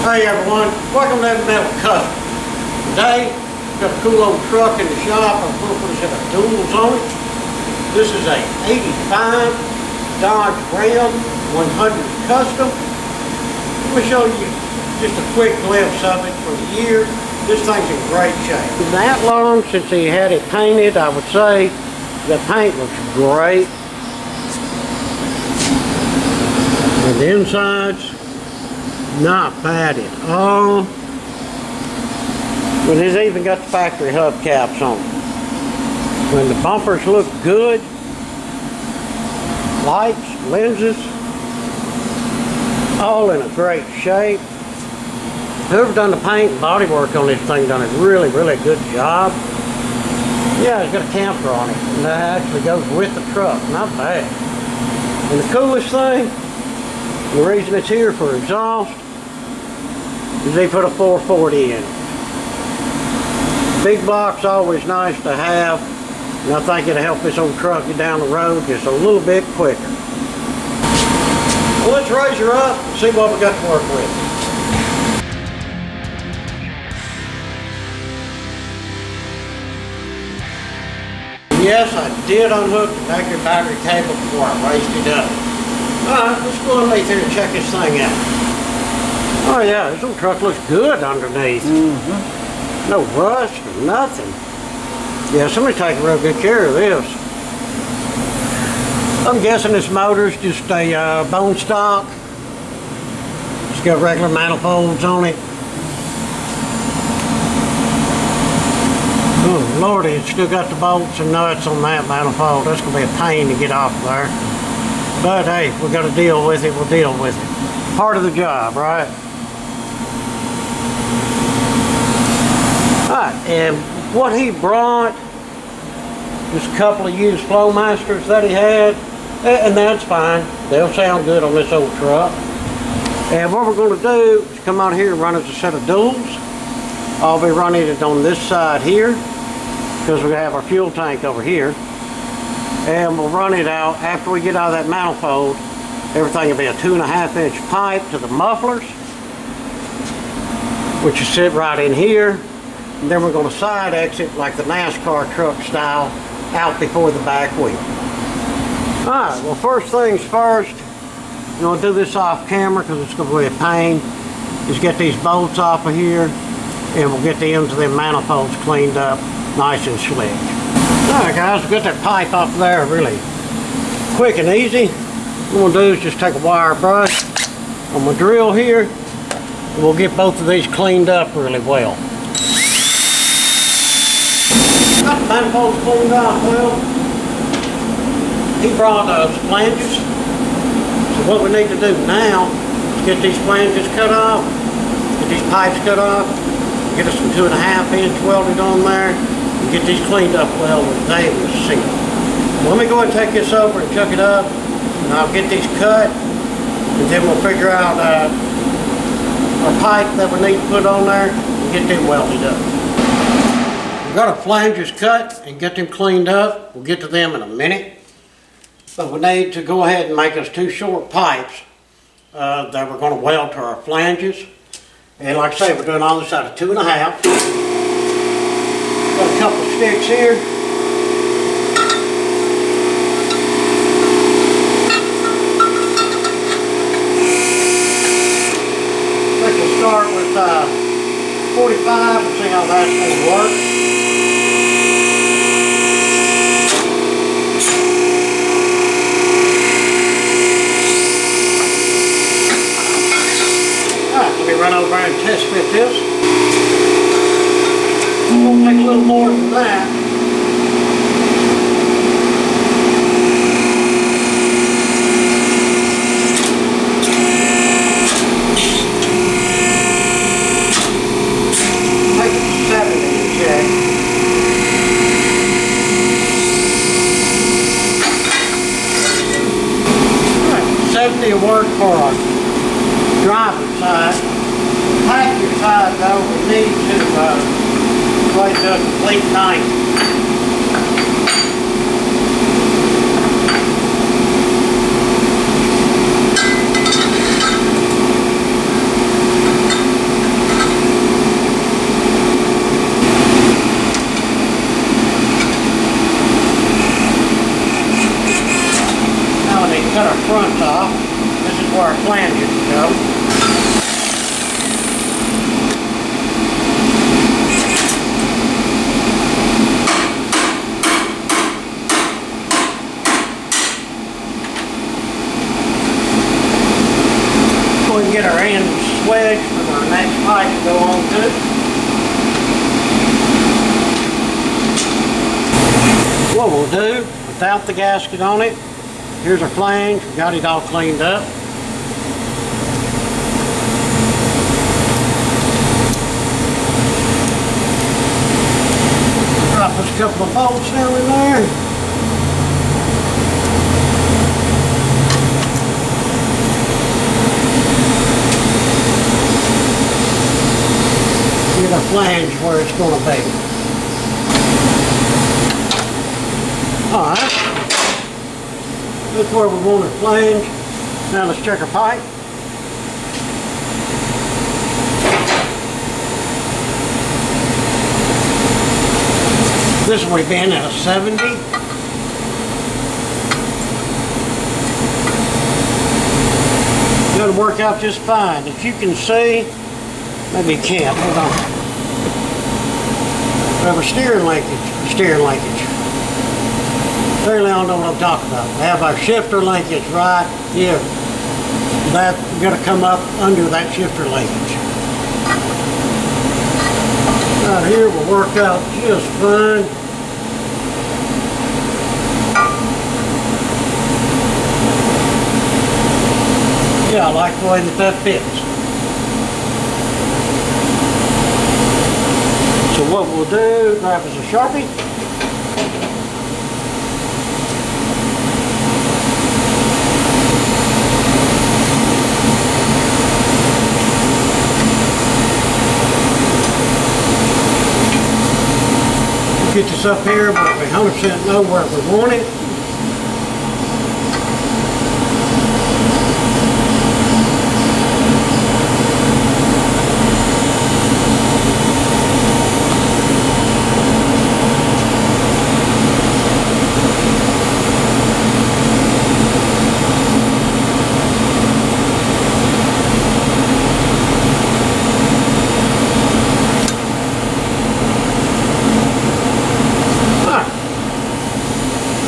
Hey everyone, welcome to Heavy Metal Custom. Today, got a cool old truck in the shop. I'm going to put a set of duals on it. This is a 85 Dodge Ram 100 Custom. Let me show you just a quick glimpse of it for the year. This thing's in great shape. That long since he had it painted, I would say the paint looks great. And the inside's not bad at all. But it's even got the factory hubcaps on it. When the bumpers look good, lights, lenses, all in a great shape. Whoever done the paint and body work on this thing done a really, really good job. Yeah, it's got a camper on it, and that actually goes with the truck. Not bad. And the coolest thing, the reason it's here for exhaust, is they put a 440 in it. Big block's always nice to have, and I think it'll help this old truck get down the road just a little bit quicker. Well, let's raise her up and see what we got to work with. Yes, I did unhook the negative battery cable before I raised it up. Alright, let's go underneath here and check this thing out. Oh yeah, this old truck looks good underneath. No rust or nothing. Yeah, somebody's taking real good care of this. I'm guessing this motor's just a bone stock. It's got regular manifolds on it. Oh lordy, it's still got the bolts and nuts on that manifold. That's gonna be a pain to get off of there. But hey, we gotta deal with it, we'll deal with it. Part of the job, right? Alright, and what he brought, just a couple of used Flowmasters that he had, and that's fine. They'll sound good on this old truck. And what we're going to do is come out here and run as a set of duals. I'll be running it on this side here, because we have our fuel tank over here. And we'll run it out after we get out of that manifold. Everything will be a 2.5 inch pipe to the mufflers, which will sit right in here. And then we're going to side exit like the NASCAR truck style out before the back wheel. Alright, well first things first, I'm going to do this off camera because it's going to be a pain, is get these bolts off of here and we'll get the ends of them manifolds cleaned up nice and slick. Alright guys, we'll get that pipe off there really quick and easy. What I'm going to do is just take a wire brush on my drill here and we'll get both of these cleaned up really well. Got the manifolds cleaned off well. He brought us flanges. So what we need to do now is get these flanges cut off, get these pipes cut off, get us some 2.5 inch welded on there, and get these cleaned up well with they was sealed. Let me go ahead and take this over and chuck it up, and I'll get these cut, and then we'll figure out our pipe that we need to put on there and get them welded up. Got our flanges cut and get them cleaned up. We'll get to them in a minute. But we need to go ahead and make us 2 short pipes that we're going to weld to our flanges. And like I say, we're doing all this out of 2.5. Got a couple of sticks here. I think we'll start with 45 and see how that's going to work. Let me run over and test fit this. It's going to take a little more than that. Make it 70 and check. Alright, 70 will work for our driver's side. Passenger side though, we need to place a complete 90. cut our fronts off. This is where our flanges go. We can get our ends wedged for our next pipe to go on to. What we'll do, without the gasket on it, here's our flange, we got it all cleaned up. Drop us a couple of bolts down in there. Get our flange where it's going to be. Alright. That's where we want our flange. Now let's check our pipe. This one we've been at a 70. It'll work out just fine. If you can see, maybe you can't, hold on. We have our steering linkage. Clearly I don't know what I'm talking about. We have our shifter linkage right here. That's going to come up under that shifter linkage. Right here will work out just fine. Yeah, I like the way that fits. So what we'll do, grab us a Sharpie. We'll get this up here, but we 100% know where we want it.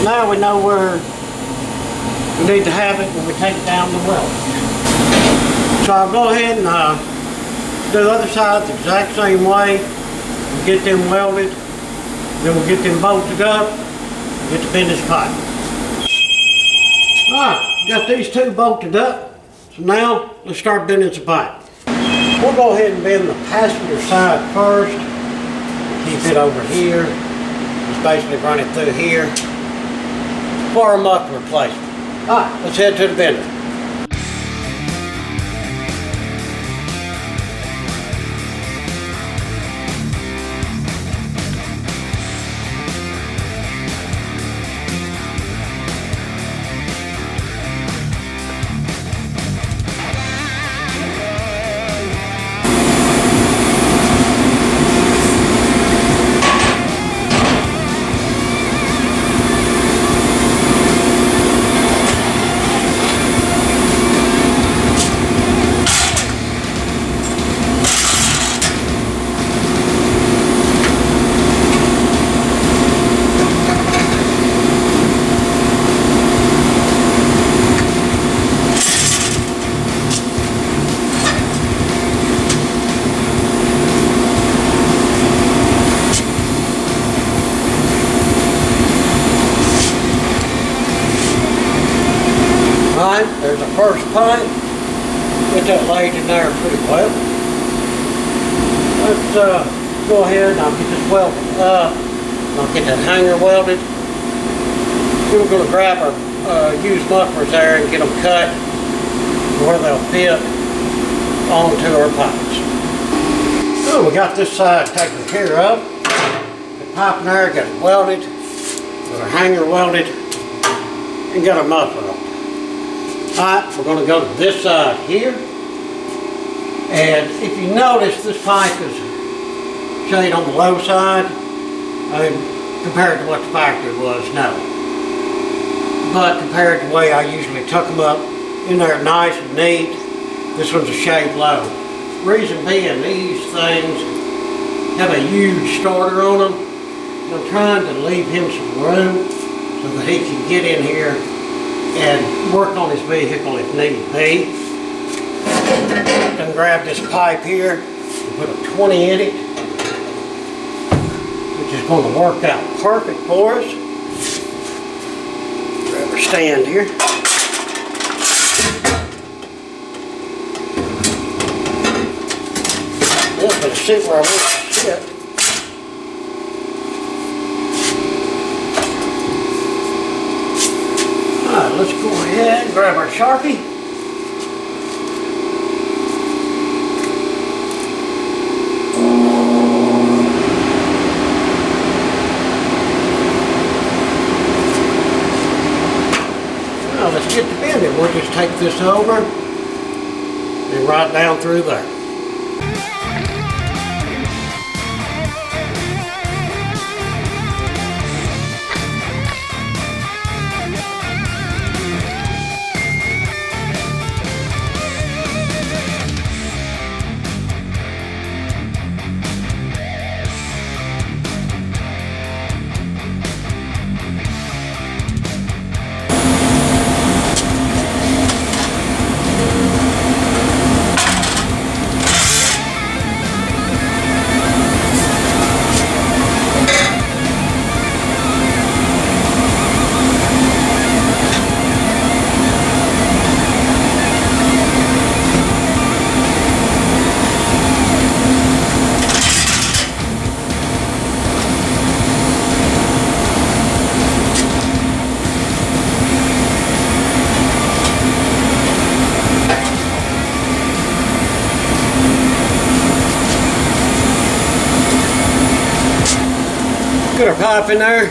Now we know where we need to have it when we take down the weld. So I'll go ahead and do the other side the exact same way. We'll get them welded, then we'll get them bolted up, get the finished pipe. Alright, got these two bolted up. So now let's start bending some pipe. We'll go ahead and bend the passenger side first. Keep it over here. Just basically run it through here. For our muffler replacement. Alright, let's head to the bender. Alright, there's the first pipe. Get that laid in there pretty well. Let's go ahead and I'll get this welded up. I'll get that hanger welded. We're going to grab our used mufflers there and get them cut where they'll fit onto our pipes. So we got this side taken care of. The pipe in there got it welded, got our hanger welded, and got our muffler on. Alright, we're going to go to this side here. And if you notice, this pipe is shade on the low side compared to what the factory was. No. but compared to the way I usually tuck them up in there nice and neat, this one's a shade low. Reason being, these things have a huge starter on them. I'm trying to leave him some room so that he can get in here and work on his vehicle if need be. Then grab this pipe here and put a 20 in it, which is going to work out perfect for us. Grab our stand here. I'm going to sit where I want to sit. Alright, let's go ahead and grab our Sharpie. Now let's get to bending. We'll just take this over and right down through there. Put our pipe in there,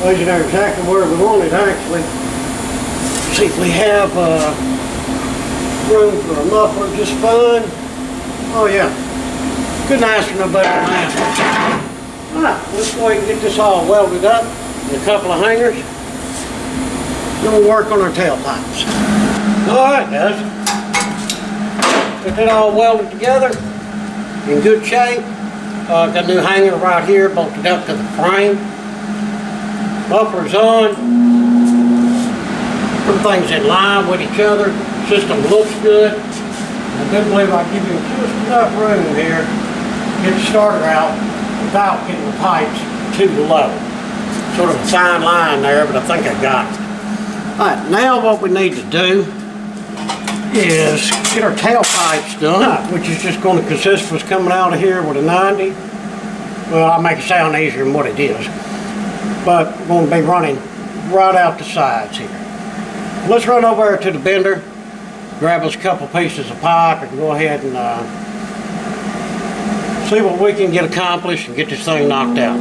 place it there exactly where we want it actually. See if we have room for a muffler just fine. Oh yeah, couldn't ask for no better than that. Alright, let's go ahead and get this all welded up in a couple of hangers. Then we'll work on our tailpipes. Alright guys, got that all welded together, in good shape. Got a new hanger right here, bolted up to the frame. Muffler's on. Everything's in line with each other. System looks good. I do believe I'll give you just enough room here to get the starter out without getting the pipes too low. Sort of a fine line there, but I think I got it. Alright, now what we need to do is get our tailpipes done, which is just going to consist of us coming out of here with a 90. Well, I'll make it sound easier than what it is. But we're going to be running right out the sides here. Let's run over to the bender, grab us a couple pieces of pipe, and go ahead and see what we can get accomplished and get this thing knocked out.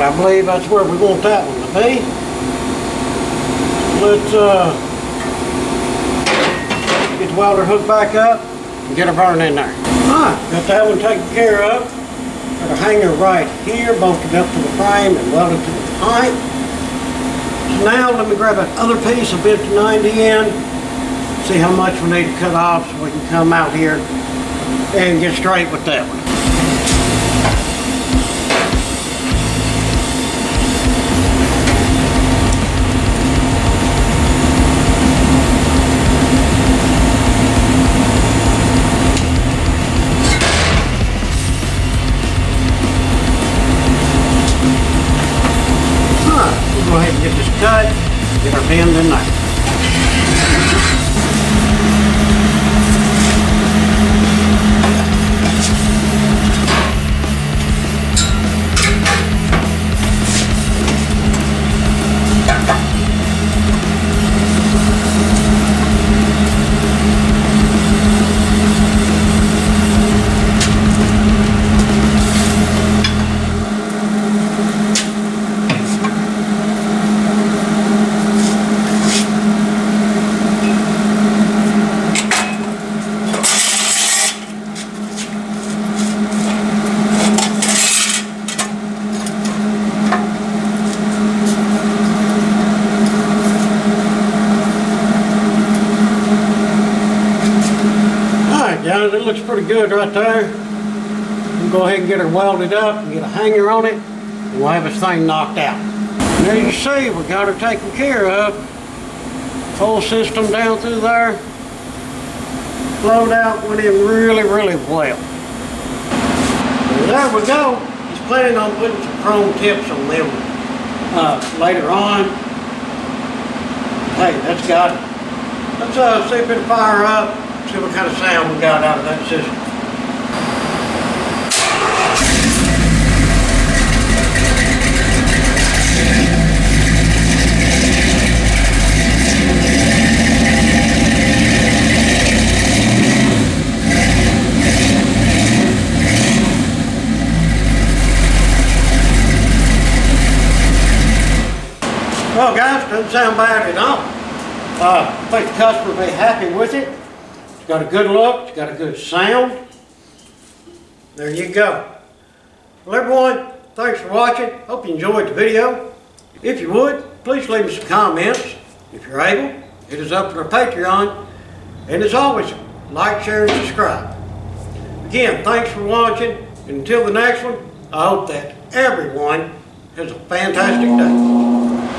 I believe that's where we want that one to be. Let's get the welder hooked back up and get her burning in there. Alright, got that one taken care of. Got a hanger right here, bolted up to the frame and welded to the pipe. So now let me grab that other piece of bit to 90 in, see how much we need to cut off so we can come out here and get straight with that one. pins in there. Guys, it looks pretty good right there. We'll go ahead and get her welded up and get a hanger on it, and we'll have this thing knocked out. And there you see, we got her taken care of. Whole system down through there. Flowed out, went in really, really well. And there we go. He's planning on putting some chrome tips on them later on. Hey, that's got it. Let's see if it'll fire up. See what kind of sound we got out of that system. Well guys, doesn't sound bad at all. I think the customer will be happy with it. It's got a good look, it's got a good sound. There you go. Well everyone, thanks for watching. Hope you enjoyed the video. If you would, please leave me some comments. If you're able, hit us up on our Patreon. And as always, like, share, and subscribe. Again, thanks for watching. And until the next one, I hope that everyone has a fantastic day.